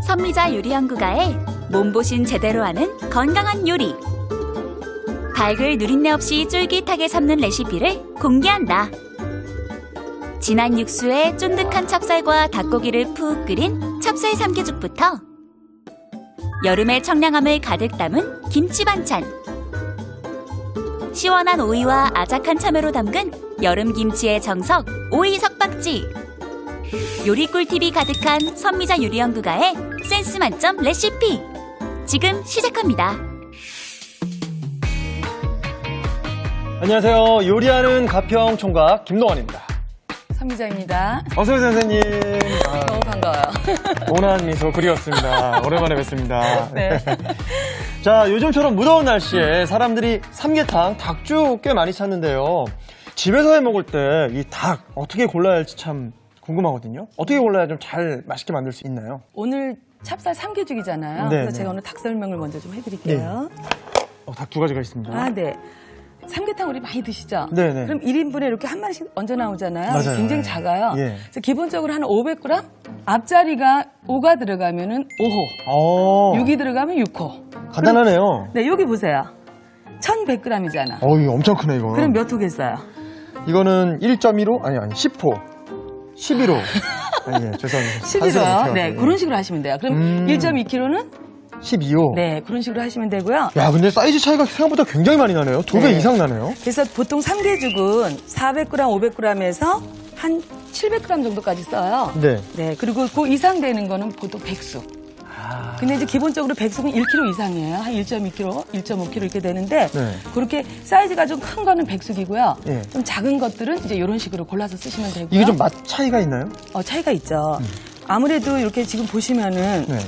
선미자 요리연구가의 몸보신 제대로 하는 건강한 요리. 닭을 누린내 없이 쫄깃하게 삶는 레시피를 공개한다. 진한 육수에 쫀득한 찹쌀과 닭고기를 푹 끓인 찹쌀 삼계죽부터 여름의 청량함을 가득 담은 김치 반찬, 시원한 오이와 아작한 참외로 담근 여름 김치의 정석 오이 석박지, 요리 꿀팁이 가득한 선미자 요리연구가의 센스 만점 레시피 지금 시작합니다. 안녕하세요. 요리하는 가평 총각 김동환입니다. 선미자입니다. 어서오세요, 선생님. 너무 반가워요. 온화한 미소 그리웠습니다. 오랜만에 뵙습니다. 네. 자, 요즘처럼 무더운 날씨에 사람들이 삼계탕, 닭죽 꽤 많이 찾는데요. 집에서 해 먹을 때 이 닭 어떻게 골라야 할지 참 궁금하거든요. 어떻게 골라야 좀 잘 맛있게 만들 수 있나요? 오늘 찹쌀 삼계죽이잖아요. 네, 그래서 네. 제가 오늘 닭 설명을 먼저 좀 해드릴게요. 닭 두 가지가 있습니다. 아, 네. 삼계탕 우리 많이 드시죠? 네, 네. 그럼 1인분에 이렇게 한 마리씩 얹어 나오잖아요. 맞아요. 굉장히 네. 작아요. 예. 그래서 기본적으로 한 500g? 앞자리가 5가 들어가면은 5호, 6이 들어가면 6호. 간단하네요. 네, 여기 보세요. 1100g이잖아. 이거 엄청 크네, 이거. 그럼 몇 호겠어요? 이거는 1.15? 아니, 10호. 11호. 아니, 예, 죄송합니다. 11호요. 네, 그런 식으로 하시면 돼요. 그럼 1.2kg는? 12호. 네, 그런 식으로 하시면 되고요. 야, 근데 사이즈 차이가 생각보다 굉장히 많이 나네요. 2배 네. 이상 나네요. 그래서 보통 삼계죽은 400g, 500g에서 한 700g 정도까지 써요. 네. 네, 그리고 그 이상 되는 거는 보통 백숙. 근데 이제 기본적으로 백숙은 1kg 이상이에요. 한 1.2kg, 1.5kg 이렇게 되는데 네. 그렇게 사이즈가 좀 큰 거는 백숙이고요. 예. 좀 작은 것들은 이제 이런 식으로 골라서 쓰시면 되고요. 이게 좀 맛 차이가 있나요? 차이가 있죠. 아무래도 이렇게 지금 보시면은 네.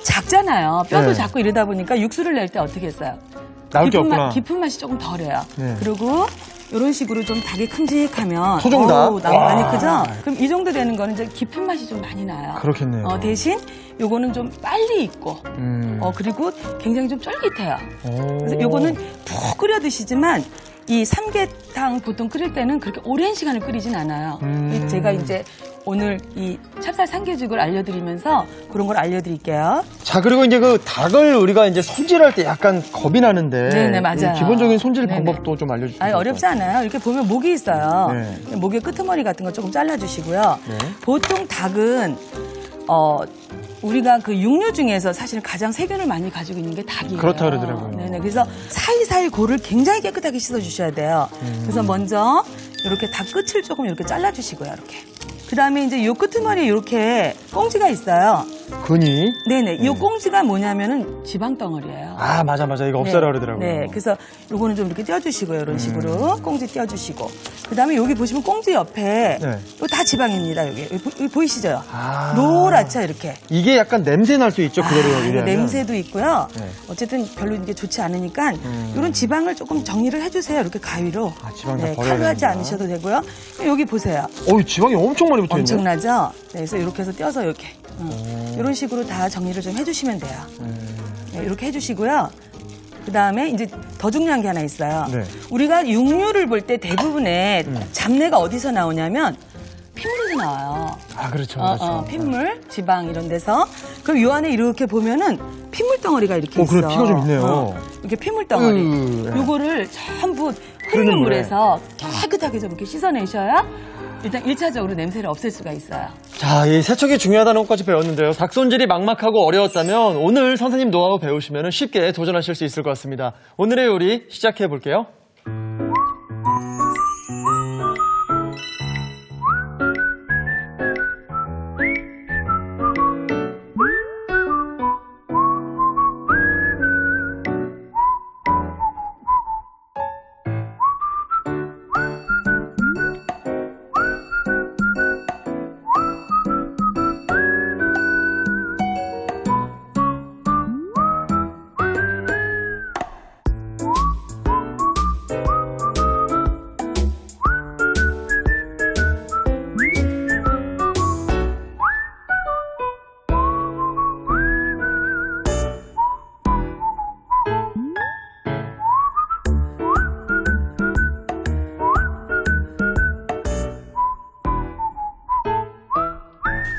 작잖아요. 뼈도 네. 작고 이러다 보니까 육수를 낼 때 어떻게 했어요? 나올 게 없구나. 깊은 맛이 조금 덜해요. 네. 그리고 이런 식으로 좀 닭이 큼직하면 소중닭? 많이 와. 크죠? 그럼 이 정도 되는 거는 이제 깊은 맛이 좀 많이 나요. 그렇겠네요. 대신 요거는 좀 빨리 익고 그리고 굉장히 좀 쫄깃해요. 그래서 요거는 푹 끓여 드시지만 이 삼계탕 보통 끓일 때는 그렇게 오랜 시간을 끓이진 않아요. 제가 이제 오늘 이 찹쌀 삼계죽을 알려드리면서 그런 걸 알려드릴게요. 자, 그리고 이제 그 닭을 우리가 이제 손질할 때 약간 겁이 나는데. 네네, 맞아요. 이 기본적인 손질 네네. 방법도 좀 알려주시면. 아니, 어렵지 않아요. 이렇게 보면 목이 있어요. 네. 목의 끄트머리 같은 거 조금 잘라주시고요. 네. 보통 닭은 우리가 그 육류 중에서 사실 가장 세균을 많이 가지고 있는 게 닭이에요. 그렇다 그러더라고요. 네네. 그래서 사이사이 골을 굉장히 깨끗하게 씻어주셔야 돼요. 그래서 먼저 이렇게 닭 끝을 조금 이렇게 잘라주시고요. 이렇게. 그 다음에 이제 요 끄트머리에 이렇게 꽁지가 있어요. 근이. 네네. 이 꽁지가 뭐냐면은 지방 덩어리예요. 아, 맞아. 이거 없애라 그러더라고요. 네, 그래서 요거는 좀 이렇게 떼어주시고요. 이런 식으로 꽁지 떼어주시고. 그 다음에 여기 보시면 꽁지 옆에 네. 이거 다 지방입니다. 여기 보이시죠? 아. 노랗죠, 이렇게. 이게 약간 냄새 날 수 있죠, 그대로 요리하면. 냄새도 있고요. 네. 어쨌든 별로 이게 좋지 않으니까 이런 지방을 조금 정리를 해주세요. 이렇게 가위로. 지방 다 네, 버려야 칼로 하지 되는구나. 않으셔도 되고요. 여기 보세요. 지방이 엄청 많이 붙어 있네. 엄청나죠? 네, 그래서 이렇게 해서 떼어서 이렇게. 이런 식으로 다 정리를 좀 해주시면 돼요. 네, 이렇게 해주시고요. 그 다음에 이제 더 중요한 게 하나 있어요. 네. 우리가 육류를 볼 때 대부분의 잡내가 어디서 나오냐면 핏물에서 나와요. 아, 그렇죠. 그렇죠. 핏물, 지방 이런 데서. 그럼 요 안에 이렇게 보면은 핏물 덩어리가 이렇게 있어. 그래, 피가 좀 있네요. 이렇게 핏물 덩어리. 네. 요거를 전부 흐르는 흐르는 물에. 물에서 깨끗하게 좀 이렇게 씻어내셔야 일단 1차적으로 냄새를 없앨 수가 있어요. 자, 이 세척이 중요하다는 것까지 배웠는데요. 닭 손질이 막막하고 어려웠다면 오늘 선생님 노하우 배우시면 쉽게 도전하실 수 있을 것 같습니다. 오늘의 요리 시작해 볼게요.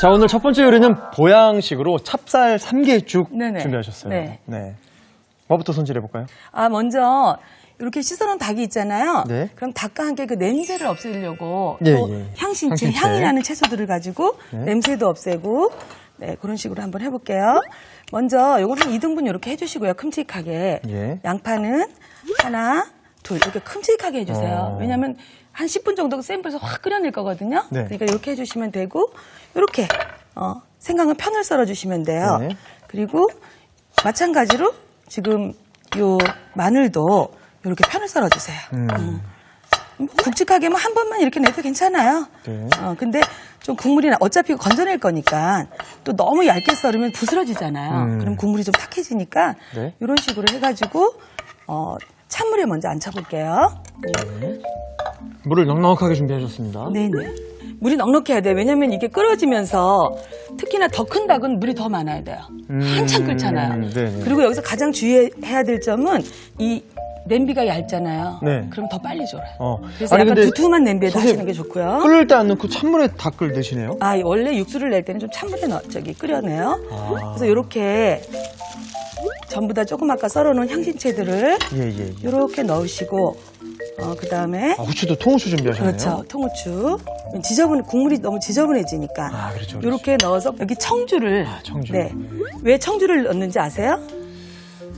자, 오늘 첫 번째 요리는 보양식으로 찹쌀 삼계죽 네네. 준비하셨어요. 네. 뭐부터 손질해볼까요? 먼저 이렇게 씻어놓은 닭이 있잖아요. 네. 그럼 닭과 함께 그 냄새를 없애려고 예, 또 예. 향신채, 향신채. 향이 나는 채소들을 가지고 네. 냄새도 없애고 네, 그런 식으로 한번 해볼게요. 먼저 요걸 한 2등분 이렇게 해주시고요. 큼직하게. 예. 양파는 하나, 둘 이렇게 큼직하게 해주세요. 왜냐하면 한 10분 정도 센 불에서 확 끓여낼 거거든요. 네. 그러니까 이렇게 해주시면 되고 이렇게 생강은 편을 썰어주시면 돼요. 네. 그리고 마찬가지로 지금 요 마늘도 이렇게 편을 썰어주세요. 굵직하게 한 번만 이렇게 내도 괜찮아요. 네. 근데 좀 국물이 어차피 건져낼 거니까 또 너무 얇게 썰으면 부스러지잖아요. 그럼 국물이 좀 탁해지니까 네. 이런 식으로 해가지고 찬물에 먼저 앉혀볼게요. 물을 넉넉하게 준비하셨습니다. 네네. 물이 넉넉해야 돼요. 왜냐면 이게 끓여지면서 특히나 더 큰 닭은 물이 더 많아야 돼요. 한참 끓잖아요. 네네. 그리고 여기서 가장 주의해야 될 점은 이 냄비가 얇잖아요. 네. 그럼 더 빨리 졸아요. 그래서 아니, 약간 근데 두툼한 냄비에다 선생님, 하시는 게 좋고요. 끓을 때 안 넣고 찬물에 닭을 넣으시네요? 원래 육수를 낼 때는 좀 찬물에 끓여내요. 아. 그래서 이렇게 전부 다 조금 아까 썰어놓은 향신채들을 예. 이렇게 넣으시고 그 다음에 후추도 통후추 준비하셨네요. 그렇죠. 통후추. 국물이 너무 지저분해지니까. 그렇죠. 이렇게 넣어서 여기 청주를. 청주. 네. 왜 청주를 넣는지 아세요?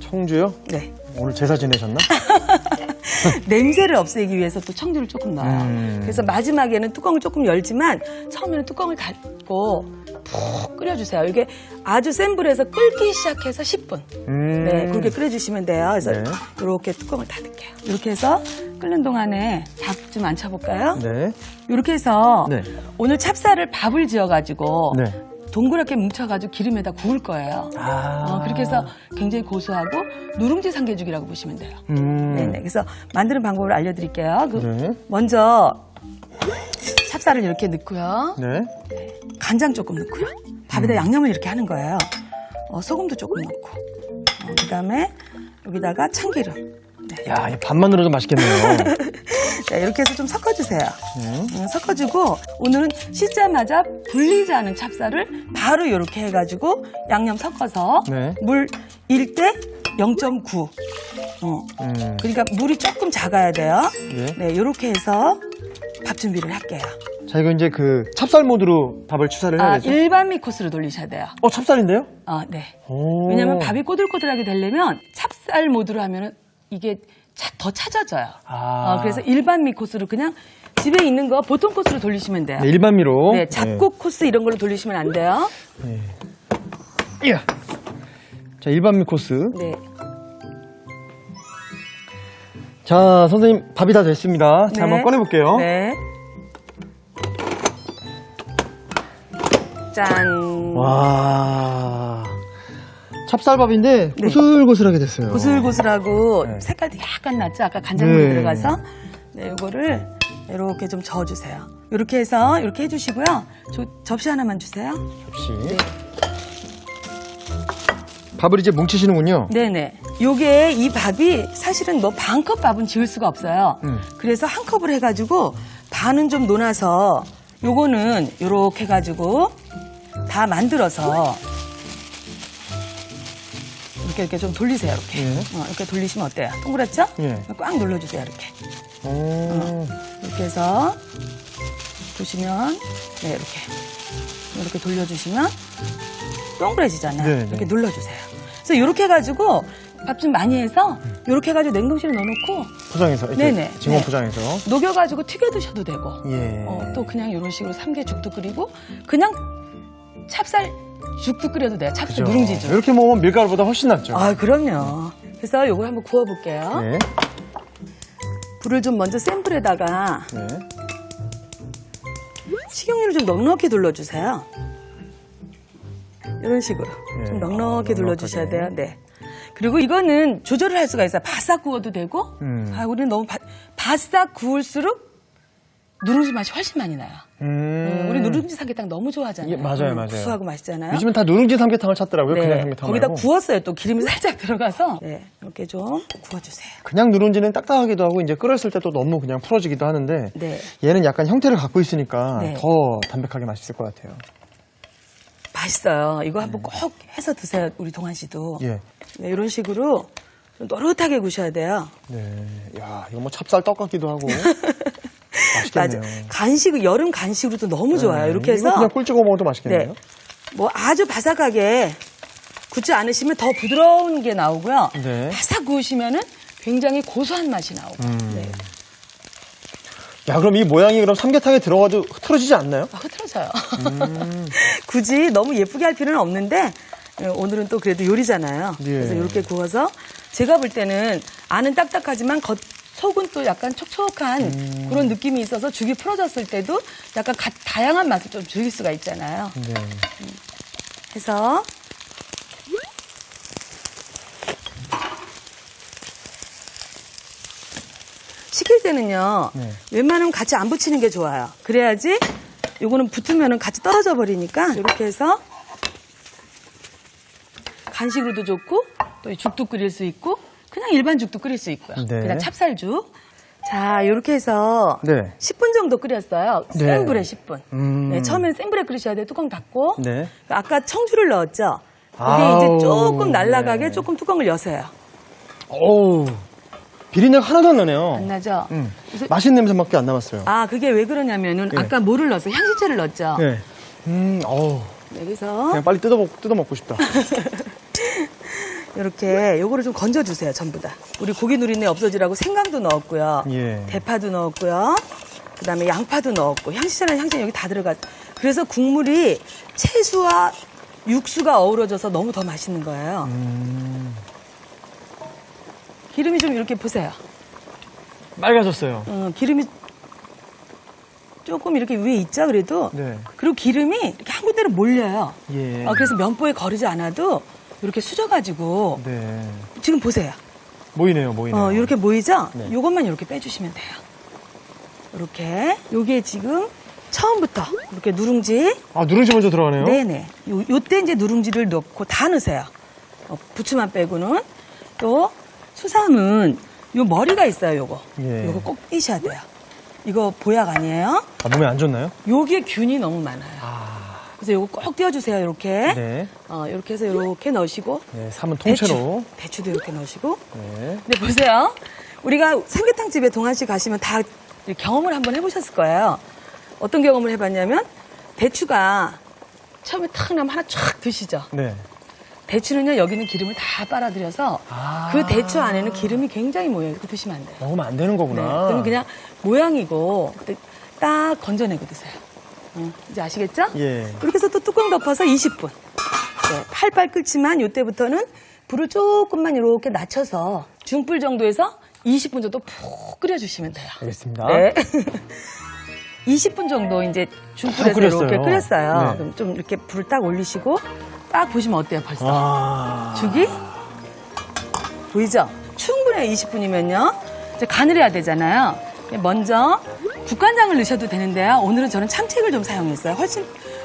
청주요? 네. 오늘 제사 지내셨나? 냄새를 없애기 위해서 또 청주를 조금 넣어요. 그래서 마지막에는 뚜껑을 조금 열지만 처음에는 뚜껑을 닫고 푹 끓여주세요. 이게 아주 센 불에서 끓기 시작해서 10분. 네, 그렇게 끓여주시면 돼요. 그래서 네. 이렇게 뚜껑을 닫을게요. 이렇게 해서 끓는 동안에 닭 좀 앉혀볼까요? 네. 이렇게 해서 네. 오늘 찹쌀을 밥을 지어가지고 네. 동그랗게 뭉쳐가지고 기름에다 구울 거예요. 그렇게 해서 굉장히 고소하고 누룽지 삼계죽이라고 보시면 돼요. 네네. 그래서 만드는 방법을 알려드릴게요. 네. 먼저 찹쌀을 이렇게 넣고요. 네. 간장 조금 넣고요. 밥에다 양념을 이렇게 하는 거예요. 소금도 조금 넣고. 그다음에 여기다가 참기름. 네. 야, 이 밥만으로도 맛있겠네요. 자, 이렇게 해서 좀 섞어주세요. 섞어주고 오늘은 씻자마자 불리지 않은 찹쌀을 바로 이렇게 해가지고 양념 섞어서 네. 물 1대 0.9. 그러니까 물이 조금 작아야 돼요. 예. 네, 이렇게 해서 밥 준비를 할게요. 자, 이거 이제 그 찹쌀 모드로 밥을 추사를 해야 되죠? 일반 미코스로 돌리셔야 돼요. 찹쌀인데요? 네. 오. 왜냐면 밥이 꼬들꼬들하게 되려면 찹쌀 모드로 하면은 이게 더 찾아져요. 그래서 일반 미 코스로 그냥 집에 있는 거 보통 코스로 돌리시면 돼요. 네, 일반미로. 네, 잡곡 코스 이런 걸로 돌리시면 안 돼요. 네. 이야. 자, 일반미 코스. 네. 자, 선생님, 밥이 다 됐습니다. 자, 한번 꺼내볼게요. 네. 짠. 와. 찹쌀밥인데 고슬고슬하게 됐어요. 고슬고슬하고 네. 색깔도 약간 났죠? 아까 간장물이 네. 들어가서. 네, 이거를 이렇게 좀 저어주세요. 이렇게 해서 이렇게 해주시고요. 접시 하나만 주세요. 접시. 네. 밥을 이제 뭉치시는군요. 네네. 요게 이 밥이 사실은 뭐 반컵 밥은 지을 수가 없어요. 그래서 한 컵을 해가지고 반은 좀 논아서 요거는 요렇게 해가지고 다 만들어서 이렇게 좀 돌리세요. 이렇게. 예. 이렇게 돌리시면 어때요? 동그랗죠? 예. 꽉 눌러주세요. 이렇게. 오. 이렇게 해서 보시면 네, 이렇게 돌려주시면 동그래지잖아요. 네, 네. 이렇게 눌러주세요. 그래서 이렇게 해가지고 밥 좀 많이 해서 이렇게 해가지고 냉동실에 넣어놓고 포장해서. 이렇게 네네. 진공 네. 포장해서. 녹여가지고 튀겨 드셔도 되고 예. 또 그냥 이런 식으로 삼계죽도 끓이고 그냥 찹쌀 죽도 끓여도 돼요. 찹쌀 그죠. 누룽지죽. 이렇게 먹으면 밀가루보다 훨씬 낫죠. 그럼요. 그래서 이걸 한번 구워볼게요. 네. 불을 좀 먼저 센 불에다가 네. 식용유를 좀 넉넉히 둘러주세요. 이런 식으로 네. 좀 넉넉히 둘러주셔야 돼요. 네. 그리고 이거는 조절을 할 수가 있어요. 바싹 구워도 되고, 우리는 너무 바싹 구울수록 누룽지 맛이 훨씬 많이 나요. 우리 누룽지 삼계탕 너무 좋아하잖아요. 예, 맞아요. 구수하고 맛있잖아요. 요즘은 다 누룽지 삼계탕을 찾더라고요. 네. 그냥 삼계탕 거기다 말고. 구웠어요. 또 기름이 살짝 들어가서 네, 이렇게 좀 구워주세요. 그냥 누룽지는 딱딱하기도 하고 이제 끓였을 때 또 너무 그냥 풀어지기도 하는데 네. 얘는 약간 형태를 갖고 있으니까 네. 더 담백하게 맛있을 것 같아요. 맛있어요. 이거 한번 꼭 해서 드세요. 우리 동환 씨도. 예. 네, 이런 식으로 좀 노릇하게 구셔야 돼요. 네. 야, 이거 뭐 찹쌀떡 같기도 하고. 맞아. 맛있겠네요. 간식, 여름 간식으로도 너무 좋아요. 이렇게 해서. 이거 그냥 꿀 찍어 먹어도 맛있겠네요. 네. 뭐 아주 바삭하게 굽지 않으시면 더 부드러운 게 나오고요. 네. 바삭 구우시면은 굉장히 고소한 맛이 나오고. 네. 야, 그럼 이 모양이 그럼 삼계탕에 들어가도 흐트러지지 않나요? 흐트러져요. 굳이 너무 예쁘게 할 필요는 없는데 오늘은 또 그래도 요리잖아요. 예. 그래서 이렇게 구워서 제가 볼 때는 안은 딱딱하지만 속은 또 약간 촉촉한 그런 느낌이 있어서 죽이 풀어졌을 때도 약간 다양한 맛을 좀 즐길 수가 있잖아요. 네. 해서 식힐 때는요. 네. 웬만하면 같이 안 붙이는 게 좋아요. 그래야지 요거는 붙으면은 같이 떨어져 버리니까 이렇게 해서 간식으로도 좋고 또 이 죽도 끓일 수 있고 그냥 일반 죽도 끓일 수 있고요. 네. 그냥 찹쌀죽. 자, 이렇게 해서 네. 10분 정도 끓였어요. 네. 센 불에 10분. 네, 처음엔 센 불에 끓이셔야 돼요. 뚜껑 닫고. 네. 아까 청주를 넣었죠. 이게 아우, 이제 조금 날아가게 네. 조금 뚜껑을 여세요. 어우, 비린내가 하나도 안 나네요. 안 나죠? 그래서 맛있는 냄새밖에 안 남았어요. 아, 그게 왜 그러냐면은 네. 아까 뭐를 넣었어요? 향신채를 넣었죠. 네. 어우, 네, 그래서 그냥 빨리 뜯어 먹고 싶다. 이렇게 요거를 좀 건져주세요. 전부 다. 우리 고기 누린내 없어지라고 생강도 넣었고요. 예. 대파도 넣었고요. 그다음에 양파도 넣었고 향신채랑 향신채 여기 다 들어가. 그래서 국물이 채수와 육수가 어우러져서 너무 더 맛있는 거예요. 기름이 좀 이렇게 보세요. 빨개졌어요. 기름이 조금 이렇게 위에 있죠, 그래도. 네. 그리고 기름이 이렇게 한 군데로 몰려요. 예. 그래서 면보에 거르지 않아도 이렇게 수저가지고 네. 지금 보세요. 모이네요. 이렇게 모이죠? 네. 요것만 이렇게 빼주시면 돼요. 이렇게. 요게 지금 처음부터 이렇게 누룽지. 아, 누룽지 먼저 들어가네요. 네네. 요때 이제 누룽지를 넣고 다 넣으세요. 부추만 빼고는. 또 수삼은 요 머리가 있어요, 요거. 예. 요거 꼭 띄셔야 돼요. 이거 보약 아니에요? 아, 몸에 안 좋나요? 요게 균이 너무 많아요. 그래서 요거 꼭 띄워주세요, 이렇게. 네. 이렇게 해서 이렇게 넣으시고. 네, 삶은 통째로. 대추도 이렇게 넣으시고. 네. 근데 보세요. 우리가 삼계탕 집에 동환 씨 가시면 다 경험을 한번 해보셨을 거예요. 어떤 경험을 해봤냐면 대추가 처음에 탁 나면 하나 쫙 드시죠. 네. 대추는요 여기는 기름을 다 빨아들여서 그 대추 안에는 기름이 굉장히 모여요. 그거 드시면 안 돼요. 먹으면 안 되는 거구나. 네. 그럼 그냥 모양이고 딱 건져내고 드세요. 이제 아시겠죠? 예. 그렇게 해서 또 뚜껑 덮어서 20분. 네, 팔팔 끓지만 이때부터는 불을 조금만 이렇게 낮춰서 중불 정도에서 20분 정도 푹 끓여주시면 돼요. 알겠습니다. 네. 20분 정도 이제 중불에서 이렇게 끓였어요. 네. 그럼 좀 이렇게 불을 딱 올리시고 딱 보시면 어때요, 벌써? 죽이? 보이죠? 충분해요, 20분이면요. 이제 간을 해야 되잖아요. 먼저 국간장을 넣으셔도 되는데요. 오늘은 저는 참치액을 좀 사용했어요. 훨씬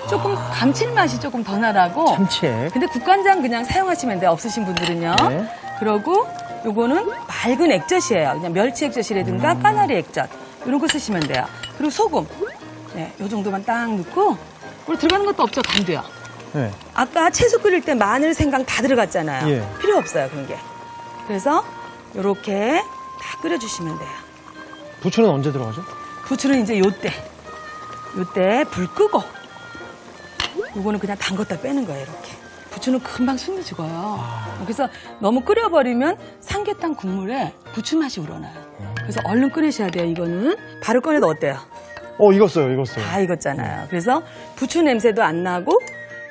조금 감칠맛이 조금 더 나라고. 참치액. 근데 국간장 그냥 사용하시면 돼요. 없으신 분들은요. 네. 그러고 요거는 맑은 액젓이에요. 그냥 멸치 액젓이라든가 까나리 액젓. 이런 거 쓰시면 돼요. 그리고 소금. 네, 요 정도만 딱 넣고. 우리 들어가는 것도 없죠, 간도요. 네. 아까 채소 끓일 때 마늘, 생강 다 들어갔잖아요. 예. 필요 없어요, 그런 게. 그래서 요렇게 다 끓여주시면 돼요. 부추는 언제 들어가죠? 부추는 이제 요때 불 끄고 요거는 그냥 담궜다 빼는 거예요, 이렇게. 부추는 금방 숨이 죽어요. 그래서 너무 끓여버리면 삼계탕 국물에 부추 맛이 우러나요. 그래서 얼른 끓이셔야 돼요, 이거는. 바로 꺼내도 어때요? 익었어요. 다 익었잖아요. 그래서 부추 냄새도 안 나고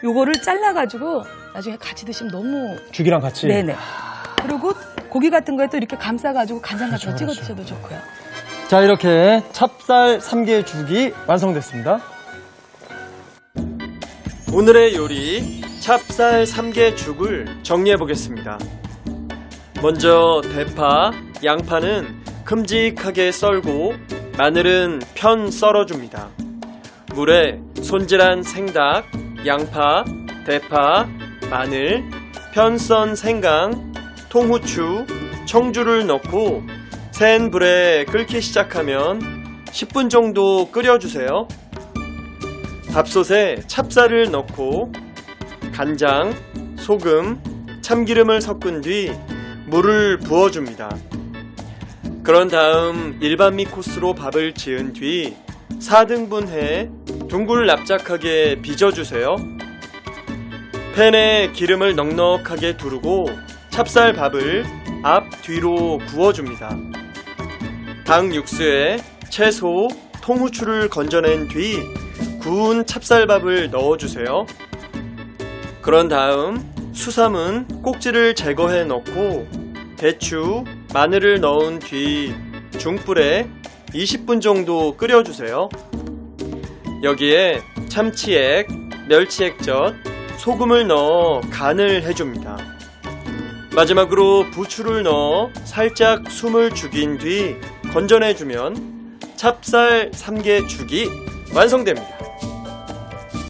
요거를 잘라가지고 나중에 같이 드시면 너무. 죽이랑 같이? 네네. 그리고 고기 같은 거에 또 이렇게 감싸가지고 간장 같은 거 찍어 그렇죠. 드셔도 좋고요. 자, 이렇게 찹쌀 삼계죽이 완성됐습니다. 오늘의 요리 찹쌀 삼계죽을 정리해 보겠습니다. 먼저 대파, 양파는 큼직하게 썰고 마늘은 편 썰어줍니다. 물에 손질한 생닭, 양파, 대파, 마늘, 편 썬 생강, 통후추, 청주를 넣고 센 불에 끓기 시작하면 10분 정도 끓여주세요. 밥솥에 찹쌀을 넣고 간장, 소금, 참기름을 섞은 뒤 물을 부어줍니다. 그런 다음 일반미 코스로 밥을 지은 뒤 4등분해 둥글 납작하게 빚어주세요. 팬에 기름을 넉넉하게 두르고 찹쌀밥을 앞, 뒤로 구워줍니다. 닭 육수에 채소, 통후추를 건져낸 뒤 구운 찹쌀밥을 넣어주세요. 그런 다음 수삼은 꼭지를 제거해 넣고 대추, 마늘을 넣은 뒤 중불에 20분 정도 끓여주세요. 여기에 참치액, 멸치액젓, 소금을 넣어 간을 해줍니다. 마지막으로 부추를 넣어 살짝 숨을 죽인 뒤 건져내주면 찹쌀 삼계죽이 완성됩니다.